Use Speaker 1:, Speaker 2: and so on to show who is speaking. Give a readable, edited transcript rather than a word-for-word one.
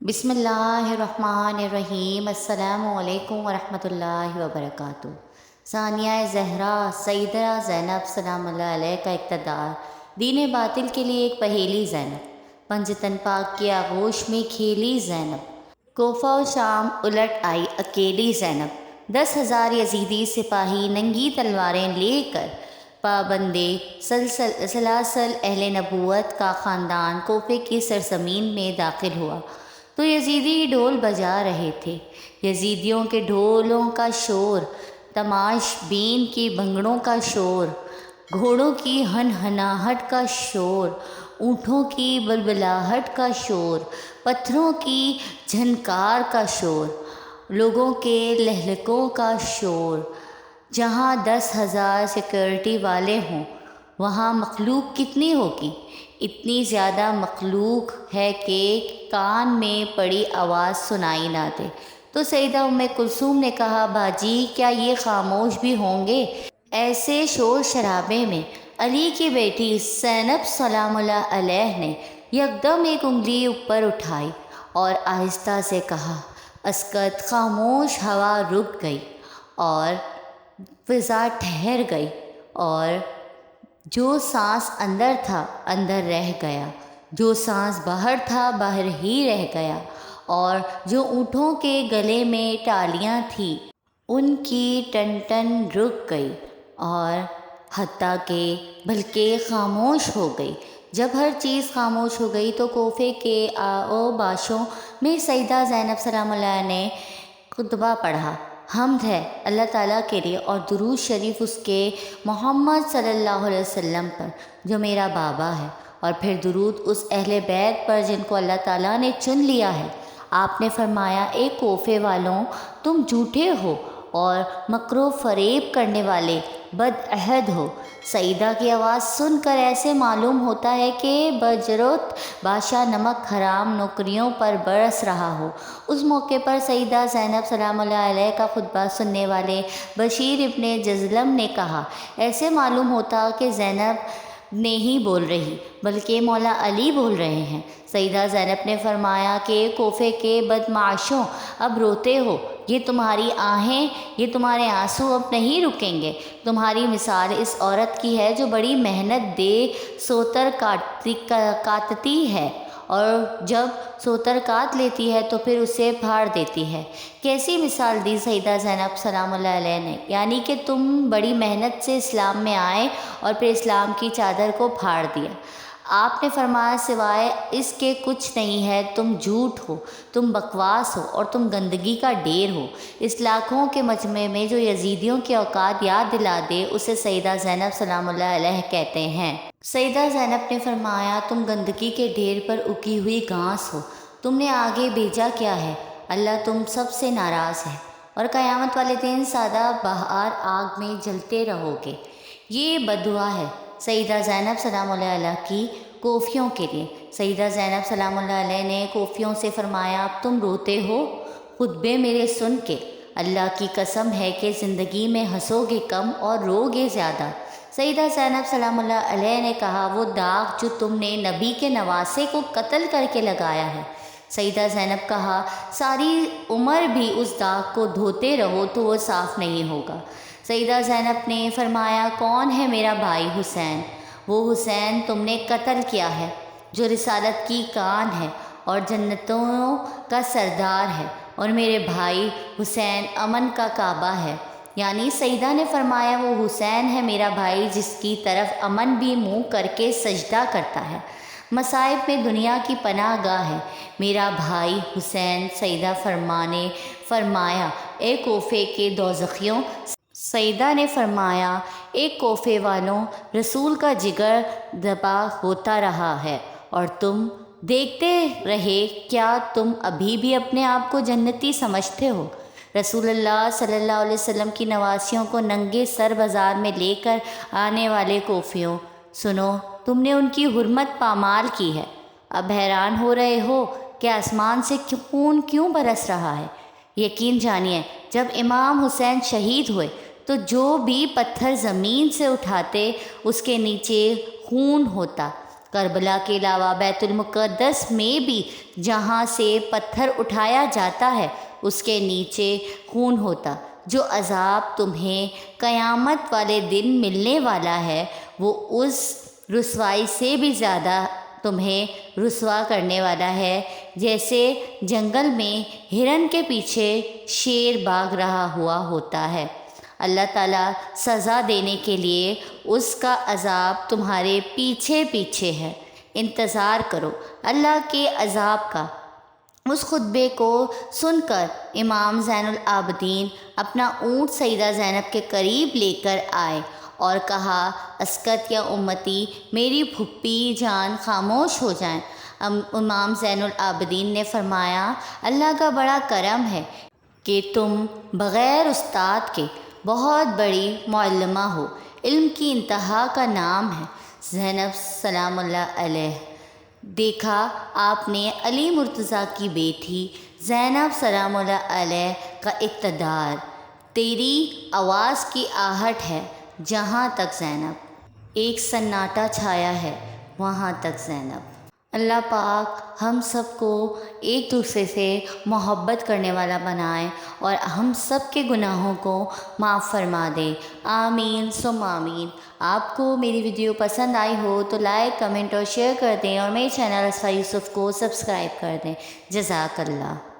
Speaker 1: بسم اللہ الرحمن الرحیم۔ السلام علیکم ورحمۃ اللہ وبرکاتہ۔ ثانیہ زہرا سیدہ زینب سلام اللہ علیہ کا اقتدار۔ دین باطل کے لیے ایک پہیلی زینب، پنجتن پاک کی آغوش میں کھیلی زینب، کوفہ و شام الٹ آئی اکیلی زینب۔ 10,000 یزیدی سپاہی ننگی تلواریں لے کر پابندے سلاسل اہل نبوت کا خاندان کوفے کی سرزمین میں داخل ہوا تو یزیدی ڈھول بجا رہے تھے۔ یزیدیوں کے ڈھولوں کا شور، تماش بین کی بھنگڑوں کا شور، گھوڑوں کی ہنہناہٹ کا شور، اونٹوں کی بلبلاہٹ کا شور، پتھروں کی جھنکار کا شور، لوگوں کے لہلکوں کا شور۔ جہاں 10,000 سیکورٹی والے ہوں وہاں مخلوق کتنی ہوگی؟ اتنی زیادہ مخلوق ہے کہ کان میں پڑی آواز سنائی نہ دے۔ تو سیدہ ام کلثوم نے کہا، باجی کیا یہ خاموش بھی ہوں گے؟ ایسے شور شرابے میں علی کی بیٹی زینب سلام اللہ علیہ نے یکدم ایک انگلی اوپر اٹھائی اور آہستہ سے کہا، اسکت۔ خاموش ہوا رک گئی اور فضا ٹھہر گئی، اور جو سانس اندر تھا اندر رہ گیا، جو سانس باہر تھا باہر ہی رہ گیا، اور جو اونٹوں کے گلے میں ٹالیاں تھیں ان کی ٹن ٹن رک گئی، اور حتیٰ کہ بلکہ خاموش ہو گئی۔ جب ہر چیز خاموش ہو گئی تو کوفے کے اوباشوں میں سیدہ زینب سلام اللہ نے خطبہ پڑھا۔ حمد ہے اللہ تعالیٰ کے لیے اور درود شریف اس کے محمد صلی اللہ علیہ وسلم پر جو میرا بابا ہے، اور پھر درود اس اہل بیت پر جن کو اللہ تعالیٰ نے چن لیا ہے۔ آپ نے فرمایا، اے کوفے والوں، تم جھوٹے ہو اور مکر و فریب کرنے والے بدعہد ہو۔ سیدہ کی آواز سن کر ایسے معلوم ہوتا ہے کہ بجروت بادشاہ نمک حرام نوکریوں پر برس رہا ہو۔ اس موقع پر سیدہ زینب سلام اللہ علیہ کا خطبہ سننے والے بشیر ابن جزلم نے کہا، ایسے معلوم ہوتا کہ زینب نہیں بول رہی بلکہ مولا علی بول رہے ہیں۔ سیدہ زینب نے فرمایا کہ کوفے کے بدمعاشوں، اب روتے ہو، یہ تمہاری آہیں، یہ تمہارے آنسو اب نہیں رکیں گے۔ تمہاری مثال اس عورت کی ہے جو بڑی محنت دے سوتر کاٹتی ہے، اور جب سوتر کاٹ لیتی ہے تو پھر اسے پھاڑ دیتی ہے۔ کیسی مثال دی سیدہ زینب سلام اللہ علیہ نے؟ یعنی کہ تم بڑی محنت سے اسلام میں آئے اور پھر اسلام کی چادر کو پھاڑ دیا۔ آپ نے فرمایا، سوائے اس کے کچھ نہیں ہے، تم جھوٹ ہو، تم بکواس ہو، اور تم گندگی کا ڈھیر ہو۔ اس لاکھوں کے مجمع میں جو یزیدیوں کے اوقات یاد دلا دے اسے سیدہ زینب سلام اللہ علیہ کہتے ہیں۔ سیدہ زینب نے فرمایا، تم گندگی کے ڈھیر پر اگی ہوئی گھاس ہو، تم نے آگے بھیجا کیا ہے؟ اللہ تم سب سے ناراض ہے اور قیامت والے دن سادہ بہار آگ میں جلتے رہو گے۔ یہ بددعا ہے سیدہ زینب سلام اللہ علیہ کی کوفیوں کے لیے۔ سیدہ زینب سلام اللہ علیہ نے کوفیوں سے فرمایا، اب تم روتے ہو خطبے میرے سن کے؟ اللہ کی قسم ہے کہ زندگی میں ہنسو گے کم اور رو گے زیادہ۔ سیدہ زینب سلام اللہ علیہ نے کہا، وہ داغ جو تم نے نبی کے نواسے کو قتل کر کے لگایا ہے۔ سیدہ زینب کہا، ساری عمر بھی اس داغ کو دھوتے رہو تو وہ صاف نہیں ہوگا۔ سیدہ زینب نے فرمایا، کون ہے میرا بھائی حسین؟ وہ حسین تم نے قتل کیا ہے جو رسالت کی کان ہے اور جنتوں کا سردار ہے، اور میرے بھائی حسین امن کا کعبہ ہے۔ یعنی سیدہ نے فرمایا، وہ حسین ہے میرا بھائی جس کی طرف امن بھی منہ کر کے سجدہ کرتا ہے، مصائب میں دنیا کی پناہ گاہ ہے میرا بھائی حسین۔ سیدہ فرمایا، اے کوفے کے دوزخیوں! سیدہ نے فرمایا، اے کوفے والوں، رسول کا جگر ذبح ہوتا رہا ہے اور تم دیکھتے رہے، کیا تم ابھی بھی اپنے آپ کو جنتی سمجھتے ہو؟ رسول اللہ صلی اللہ علیہ وسلم کی نواسیوں کو ننگے سر بازار میں لے کر آنے والے کوفیوں، سنو، تم نے ان کی حرمت پامال کی ہے۔ اب حیران ہو رہے ہو کہ آسمان سے خون کیوں برس رہا ہے؟ یقین جانیے، جب امام حسین شہید ہوئے تو جو بھی پتھر زمین سے اٹھاتے اس کے نیچے خون ہوتا۔ کربلا کے علاوہ بیت المقدس میں بھی جہاں سے پتھر اٹھایا جاتا ہے اس کے نیچے خون ہوتا۔ جو عذاب تمہیں قیامت والے دن ملنے والا ہے وہ اس رسوائی سے بھی زیادہ تمہیں رسوا کرنے والا ہے جیسے جنگل میں ہرن کے پیچھے شیر بھاگ رہا ہوا ہوتا ہے۔ اللہ تعالیٰ سزا دینے کے لیے اس کا عذاب تمہارے پیچھے پیچھے ہے، انتظار کرو اللہ کے عذاب کا۔ اس خطبے کو سن کر امام زین العابدین اپنا اونٹ سیدہ زینب کے قریب لے کر آئے اور کہا، اسکت یا امتی، میری پھپھی جان خاموش ہو جائیں۔ امام زین العابدین نے فرمایا، اللہ کا بڑا کرم ہے کہ تم بغیر استاد کے بہت بڑی معلمہ ہو، علم کی انتہا کا نام ہے۔ زینب سلام اللہ علیہ، دیکھا آپ نے علی مرتضیٰ کی بیٹی زینب سلام اللہ علیہ کا اقتدار، تیری آواز کی آہٹ ہے جہاں تک زینب، ایک سناٹا چھایا ہے وہاں تک زینب۔ اللہ پاک ہم سب کو ایک دوسرے سے محبت کرنے والا بنائے اور ہم سب کے گناہوں کو معاف فرما دے، آمین ثم آمین۔ آپ کو میری ویڈیو پسند آئی ہو تو لائک، کمنٹ اور شیئر کر دیں اور میرے چینل اسفا یوسف کو سبسکرائب کر دیں۔ جزاک اللہ۔